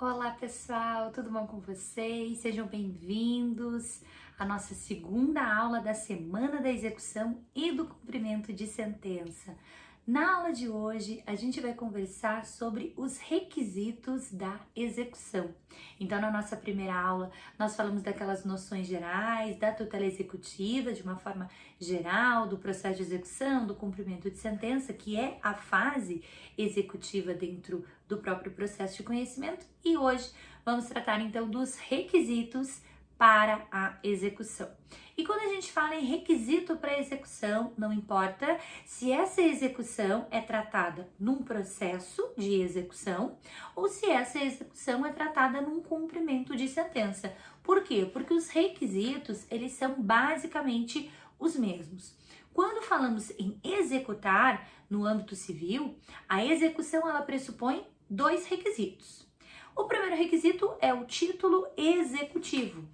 Olá pessoal, tudo bom com vocês? Sejam bem-vindos à nossa segunda aula da Semana da Execução e do Cumprimento de Sentença. Na aula de hoje, a gente vai conversar sobre os requisitos da execução. Então, na nossa primeira aula, nós falamos daquelas noções gerais, da tutela executiva, de uma forma geral, do processo de execução, do cumprimento de sentença, que é a fase executiva dentro do próprio processo de conhecimento. E hoje vamos tratar então dos requisitos para a execução. E quando a gente fala em requisito para execução, não importa se essa execução é tratada num processo de execução ou se essa execução é tratada num cumprimento de sentença. Por quê? Porque os requisitos, eles são basicamente os mesmos. Quando falamos em executar no âmbito civil, a execução ela pressupõe dois requisitos. O primeiro requisito é o título executivo,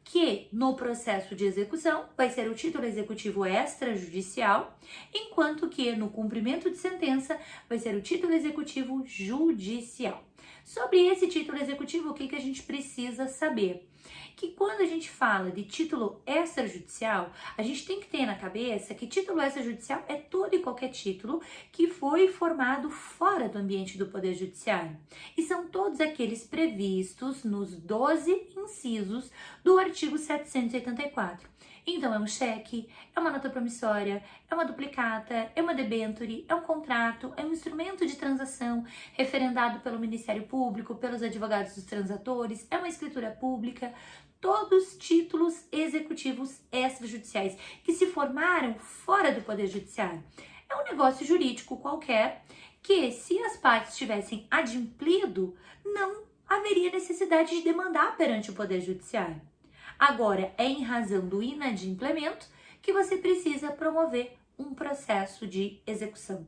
que no processo de execução vai ser o título executivo extrajudicial, enquanto que no cumprimento de sentença vai ser o título executivo judicial. Sobre esse título executivo, o que a gente precisa saber? Que quando a gente fala de título extrajudicial, a gente tem que ter na cabeça que título extrajudicial é todo e qualquer título que foi formado fora do ambiente do Poder Judiciário. E são todos aqueles previstos nos 12 incisos do artigo 784. Então, é um cheque, é uma nota promissória, é uma duplicata, é uma debênture, é um contrato, é um instrumento de transação referendado pelo Ministério Público, pelos advogados dos transatores, é uma escritura pública, todos títulos executivos extrajudiciais que se formaram fora do Poder Judiciário. É um negócio jurídico qualquer que, se as partes tivessem adimplido, não haveria necessidade de demandar perante o Poder Judiciário. Agora, é em razão do inadimplemento que você precisa promover um processo de execução.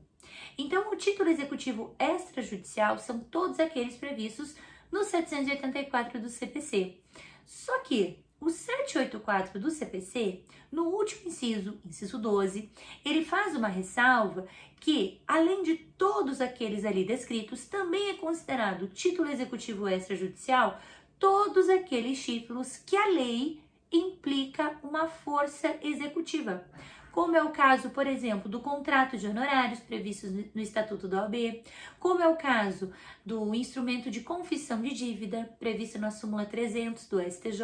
Então, o título executivo extrajudicial são todos aqueles previstos no 784 do CPC. Só que o 784 do CPC, no último inciso 12, ele faz uma ressalva que, além de todos aqueles ali descritos, também é considerado título executivo extrajudicial todos aqueles títulos que a lei implica uma força executiva, como é o caso, por exemplo, do contrato de honorários previstos no Estatuto da OAB, como é o caso do instrumento de confissão de dívida previsto na súmula 300 do STJ.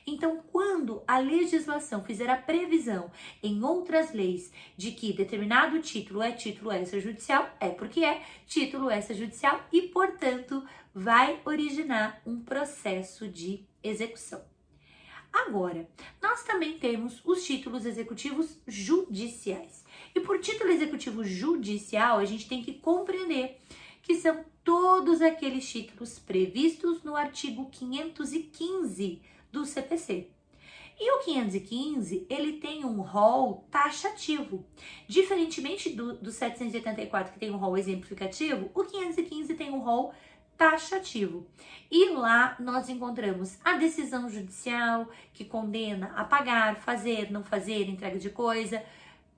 Então, quando a legislação fizer a previsão em outras leis de que determinado título é título extrajudicial, é porque é título extrajudicial e, portanto, vai originar um processo de execução. Agora, nós também temos os títulos executivos judiciais. E por título executivo judicial, a gente tem que compreender que são todos aqueles títulos previstos no artigo 515 do CPC. E o 515, ele tem um rol taxativo. Diferentemente do 784, que tem um rol exemplificativo, o 515 tem um rol taxativo. E lá nós encontramos a decisão judicial que condena a pagar, fazer, não fazer, entrega de coisa.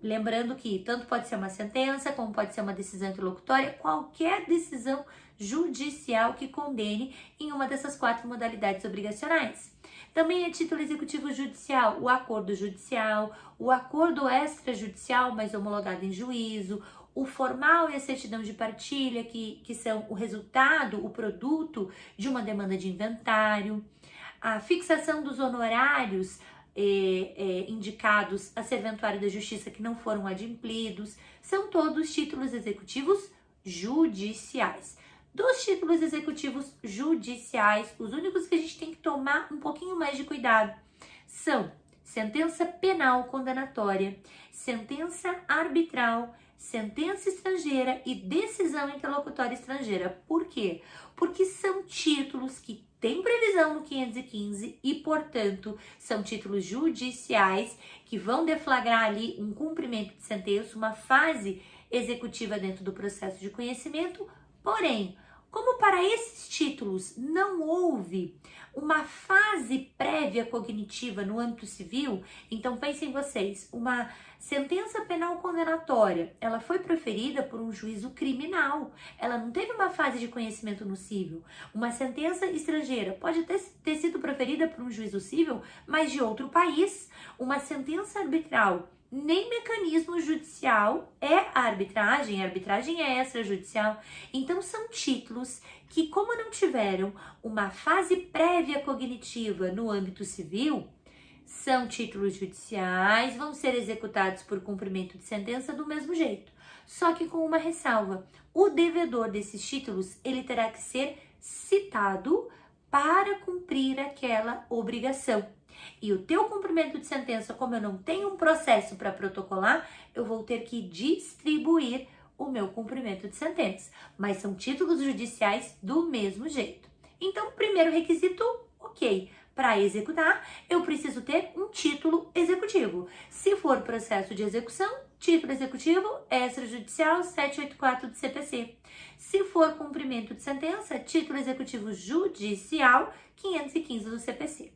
Lembrando que tanto pode ser uma sentença, como pode ser uma decisão interlocutória, qualquer decisão judicial que condene em uma dessas 4 modalidades obrigacionais. Também é título executivo judicial, o acordo judicial, o acordo extrajudicial, mas homologado em juízo, o formal e a certidão de partilha, que são o resultado, o produto de uma demanda de inventário, a fixação dos honorários indicados a serventuário da justiça que não foram adimplidos, são todos títulos executivos judiciais. Dos títulos executivos judiciais, os únicos que a gente tem que tomar um pouquinho mais de cuidado são sentença penal condenatória, sentença arbitral, sentença estrangeira e decisão interlocutória estrangeira. Por quê? Porque são títulos que têm previsão no 515 e, portanto, são títulos judiciais que vão deflagrar ali um cumprimento de sentença, uma fase executiva dentro do processo de conhecimento. Porém, Como para esses títulos não houve uma fase prévia cognitiva no âmbito civil, então pensem vocês, uma sentença penal condenatória, ela foi proferida por um juízo criminal, ela não teve uma fase de conhecimento no cível. Uma sentença estrangeira pode ter sido proferida por um juízo cível, mas de outro país. Uma sentença arbitral, nem mecanismo judicial é a arbitragem é extrajudicial. Então são títulos que, como não tiveram uma fase prévia cognitiva no âmbito civil, são títulos judiciais, vão ser executados por cumprimento de sentença do mesmo jeito. Só que com uma ressalva, o devedor desses títulos, ele terá que ser citado para cumprir aquela obrigação. E o teu cumprimento de sentença, como eu não tenho um processo para protocolar, eu vou ter que distribuir o meu cumprimento de sentença. Mas são títulos judiciais do mesmo jeito. Então, primeiro requisito, ok. Para executar, eu preciso ter um título executivo. Se for processo de execução, título executivo extrajudicial 784 do CPC. Se for cumprimento de sentença, título executivo judicial 515 do CPC.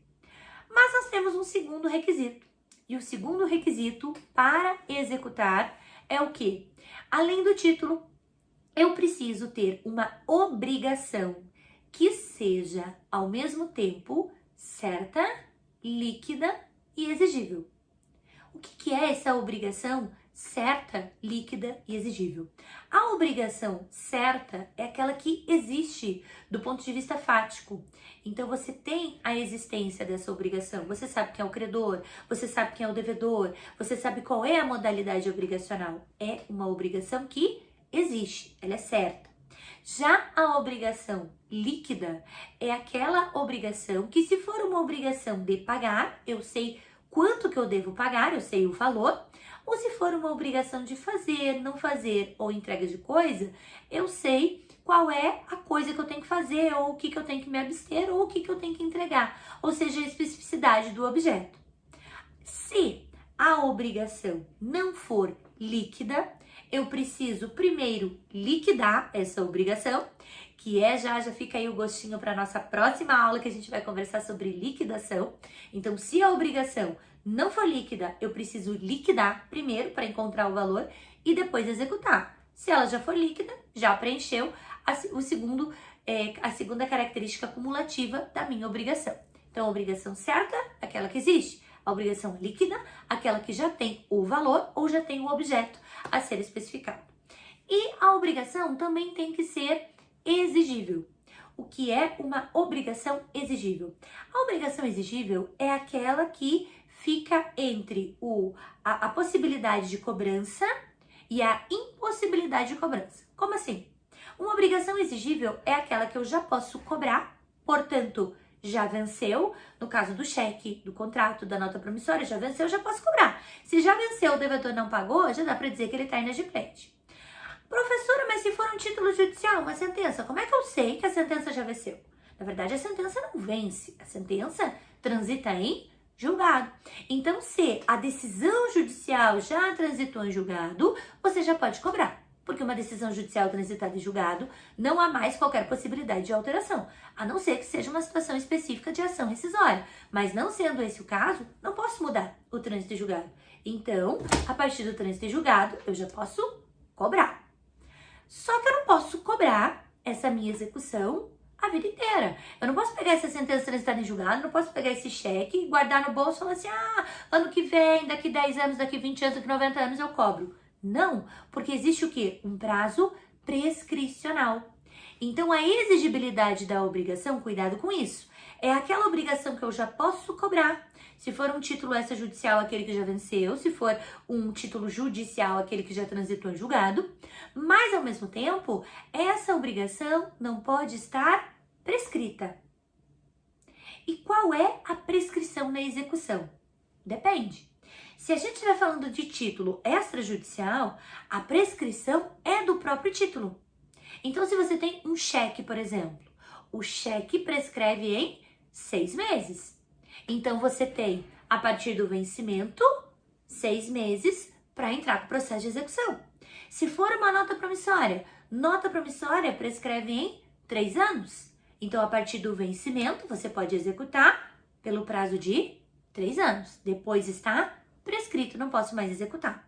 Mas nós temos um segundo requisito. E o segundo requisito para executar é o quê? Além do título, eu preciso ter uma obrigação que seja, ao mesmo tempo, certa, líquida e exigível. O que é essa obrigação certa, líquida e exigível? A obrigação certa é aquela que existe do ponto de vista fático. Então você tem a existência dessa obrigação, você sabe quem é o credor, você sabe quem é o devedor, você sabe qual é a modalidade obrigacional. É uma obrigação que existe, ela é certa. Já a obrigação líquida é aquela obrigação que, se for uma obrigação de pagar, eu sei quanto que eu devo pagar, eu sei o valor, ou se for uma obrigação de fazer, não fazer ou entrega de coisa, eu sei qual é a coisa que eu tenho que fazer, ou o que eu tenho que me abster, ou o que eu tenho que entregar, ou seja, a especificidade do objeto. Se a obrigação não for líquida, eu preciso primeiro liquidar essa obrigação, que já fica aí o gostinho para nossa próxima aula, que a gente vai conversar sobre liquidação. Então, se a obrigação não for líquida, eu preciso liquidar primeiro para encontrar o valor e depois executar. Se ela já for líquida, já preencheu a segunda característica cumulativa da minha obrigação. Então, a obrigação certa, aquela que existe. A obrigação líquida, aquela que já tem o valor ou já tem o objeto a ser especificado. E a obrigação também tem que ser exigível. O que é uma obrigação exigível? A obrigação exigível é aquela que fica entre a possibilidade de cobrança e a impossibilidade de cobrança. Como assim? Uma obrigação exigível é aquela que eu já posso cobrar, portanto, já venceu, no caso do cheque, do contrato, da nota promissória, já venceu, já posso cobrar. Se já venceu, o devedor não pagou, já dá para dizer que ele está inadimplente. Professora, mas se for um título judicial, uma sentença, como é que eu sei que a sentença já venceu? Na verdade, a sentença não vence, a sentença transita em julgado. Então, se a decisão judicial já transitou em julgado, você já pode cobrar. Porque uma decisão judicial transitada em julgado, não há mais qualquer possibilidade de alteração, a não ser que seja uma situação específica de ação rescisória. Mas não sendo esse o caso, não posso mudar o trânsito em julgado. Então, a partir do trânsito em julgado, eu já posso cobrar. Só que eu não posso cobrar essa minha execução a vida inteira. Eu não posso pegar essa sentença transitada em julgado, não posso pegar esse cheque, guardar no bolso e falar assim, ano que vem, daqui 10 anos, daqui 20 anos, daqui 90 anos eu cobro. Não, porque existe o quê? Um prazo prescricional. Então, a exigibilidade da obrigação, cuidado com isso, é aquela obrigação que eu já posso cobrar. Se for um título extrajudicial, aquele que já venceu, se for um título judicial, aquele que já transitou em julgado, mas, ao mesmo tempo, essa obrigação não pode estar prescrita. E qual é a prescrição na execução? Depende. Se a gente estiver falando de título extrajudicial, a prescrição é do próprio título. Então, se você tem um cheque, por exemplo, o cheque prescreve em 6 meses. Então, você tem, a partir do vencimento, 6 meses para entrar com o processo de execução. Se for uma nota promissória prescreve em 3 anos. Então, a partir do vencimento, você pode executar pelo prazo de 3 anos. Depois está prescrito, não posso mais executar.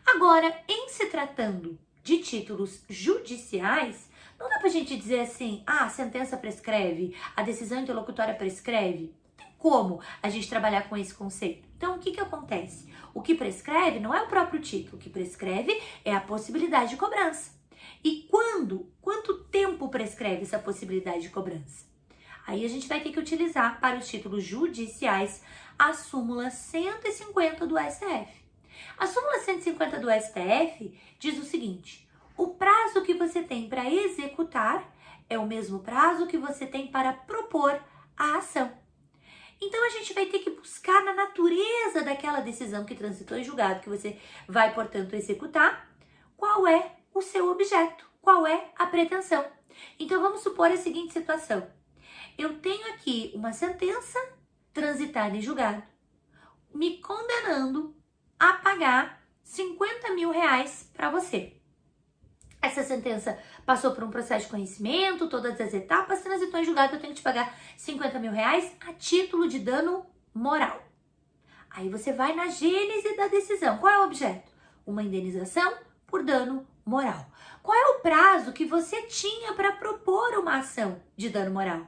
Agora, em se tratando de títulos judiciais, não dá pra gente dizer assim, a sentença prescreve, a decisão interlocutória prescreve. Não tem como a gente trabalhar com esse conceito. Então, o que acontece? O que prescreve não é o próprio título, o que prescreve é a possibilidade de cobrança. E quanto tempo prescreve essa possibilidade de cobrança? Aí a gente vai ter que utilizar para os títulos judiciais a súmula 150 do STF. A súmula 150 do STF diz o seguinte: o prazo que você tem para executar é o mesmo prazo que você tem para propor a ação. Então a gente vai ter que buscar na natureza daquela decisão que transitou em julgado, que você vai, portanto, executar, qual é o seu objeto, qual é a pretensão. Então vamos supor a seguinte situação: eu tenho aqui uma sentença transitada em julgado, me condenando a pagar 50 mil reais para você. Essa sentença passou por um processo de conhecimento, todas as etapas, transitou em julgado, eu tenho que te pagar 50 mil reais a título de dano moral. Aí você vai na gênese da decisão. Qual é o objeto? Uma indenização por dano moral. Qual é o prazo que você tinha para propor uma ação de dano moral?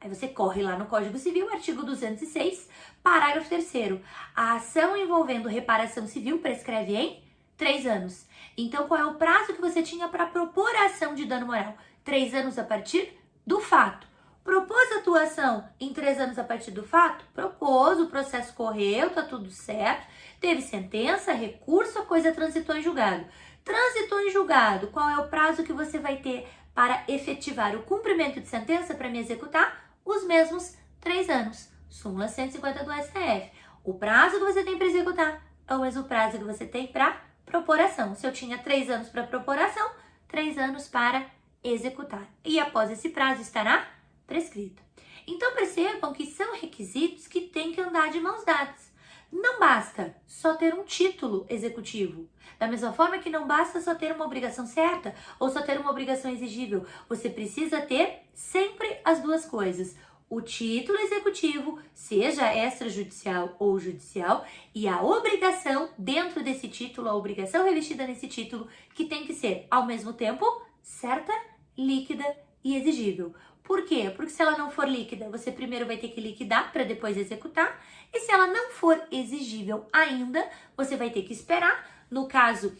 Aí você corre lá no Código Civil, artigo 206, parágrafo 3º. A ação envolvendo reparação civil prescreve em 3 anos. Então, qual é o prazo que você tinha para propor a ação de dano moral? 3 anos a partir do fato. Propôs a tua ação em 3 anos a partir do fato? Propôs, o processo correu, tá tudo certo, teve sentença, recurso, a coisa transitou em julgado. Transitou em julgado, qual é o prazo que você vai ter para efetivar o cumprimento de sentença para me executar? Os mesmos 3 anos. Súmula 150 do STF. O prazo que você tem para executar é o mesmo prazo que você tem para propor ação. Se eu tinha 3 anos para propor ação, 3 anos para executar. E após esse prazo estará prescrito. Então percebam que são requisitos que têm que andar de mãos dadas. Não basta só ter um título executivo. Da mesma forma que não basta só ter uma obrigação certa ou só ter uma obrigação exigível. Você precisa ter sempre as duas coisas. O título executivo, seja extrajudicial ou judicial, e a obrigação dentro desse título, a obrigação revestida nesse título, que tem que ser, ao mesmo tempo, certa, líquida e exigível. Por quê? Porque se ela não for líquida, você primeiro vai ter que liquidar para depois executar. E se ela não for exigível ainda, você vai ter que esperar. No caso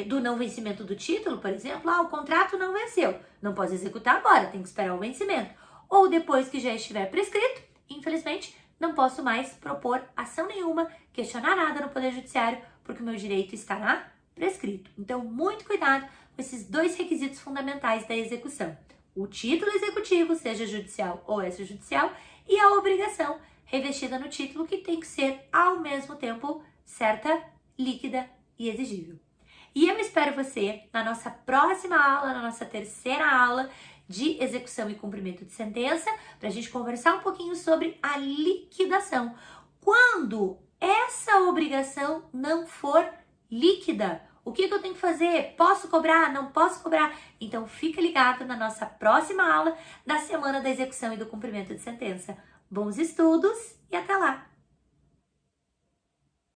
do não vencimento do título, por exemplo, o contrato não venceu. Não pode executar agora, tem que esperar o vencimento. Ou depois que já estiver prescrito, infelizmente, não posso mais propor ação nenhuma, questionar nada no Poder Judiciário, porque o meu direito estará prescrito. Então, muito cuidado com esses 2 requisitos fundamentais da execução. O título executivo, seja judicial ou extrajudicial, e a obrigação revestida no título, que tem que ser, ao mesmo tempo, certa, líquida e exigível. E eu espero você na nossa próxima aula, na nossa 3ª aula de execução e cumprimento de sentença, para a gente conversar um pouquinho sobre a liquidação. Quando essa obrigação não for líquida, o que eu tenho que fazer? Posso cobrar? Não posso cobrar? Então fica ligado na nossa próxima aula da semana da execução e do cumprimento de sentença. Bons estudos e até lá!